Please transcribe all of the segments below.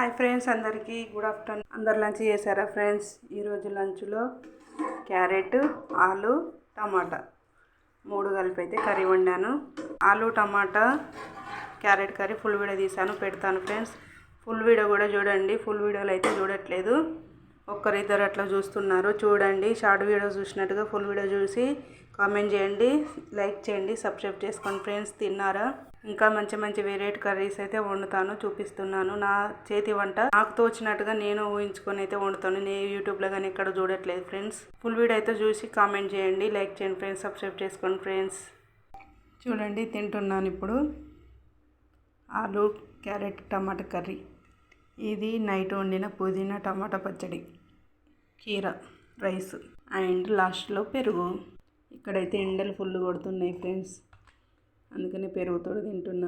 Hi friends, అందరికీ good afternoon. అందరు lunch చేశారా ఫ్రెండ్స్? ఈరోజు లంచ్లో క్యారెట్, ఆలు, టమాటా 3 కలిపి అయితే కర్రీ వండాను. ఆలు టమాటా క్యారెట్ కర్రీ ఫుల్ వీడియో తీసాను, పెడతాను ఫ్రెండ్స్. ఫుల్ వీడియో కూడా చూడండి. ఫుల్ వీడియోలో అయితే చూడట్లేదు, ఒక్కరిద్దరు అట్లా చూస్తున్నారు. చూడండి, షార్ట్ వీడియో చూసినట్టుగా ఫుల్ వీడియో చూసి కామెంట్ చేయండి, లైక్ చేయండి, సబ్స్క్రైబ్ చేసుకోండి ఫ్రెండ్స్. తిన్నారా? ఇంకా మంచి మంచి వెరైటీ కర్రీస్ అయితే వండుతాను, చూపిస్తున్నాను. నా చేతి వంట నాకు తోచినట్టుగా నేను ఊహించుకొని అయితే వండుతాను. నేను యూట్యూబ్లో కానీ ఎక్కడ చూడట్లేదు ఫ్రెండ్స్. ఫుల్ వీడియో అయితే చూసి కామెంట్ చేయండి, లైక్ చేయండి ఫ్రెండ్స్, సబ్స్క్రైబ్ చేసుకోండి ఫ్రెండ్స్. చూడండి, తింటున్నాను ఇప్పుడు ఆలు క్యారెట్ టమాటా కర్రీ. ఇది నైట్ వండిన పుదీనా టమాటా పచ్చడి, కీర రైస్ అండ్ లాస్ట్లో పెరుగు. ఇక్కడైతే ఎండలు ఫుల్ కొడుతున్నాయి ఫ్రెండ్స్, అందుకని పెరుగుతో తింటున్నా.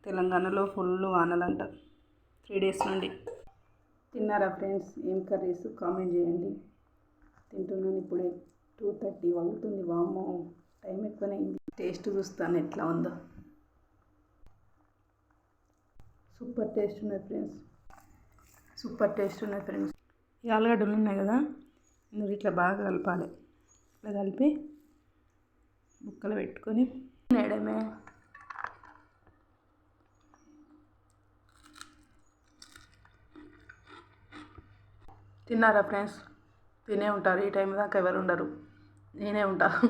తెలంగాణలో ఫుల్ వానలంట 3 days నుండి. తిన్నారా ఫ్రెండ్స్? ఏం కర్రీస్ కామెంట్ చేయండి. తింటున్నాను ఇప్పుడే. 2:30 అవుతుంది. వామ్మో, టైం ఎక్కువనే అయింది. టేస్ట్ చూస్తాను ఎట్లా ఉందో. సూపర్ టేస్ట్ ఉన్నాయి ఫ్రెండ్స్, సూపర్ టేస్ట్ ఉన్నాయి ఫ్రెండ్స్. ఈ ఆలుగడ్డలు ఉన్నాయి కదా, ఇందులో ఇట్లా బాగా కలపాలి. ఇట్లా కలిపి ముక్కలు పెట్టుకొని నేడమే. తిన్నారా ఫ్రెండ్స్? తినే ఉంటారు, ఈ టైం దాకా ఎవరు ఉండరు, నేనే ఉంటాను.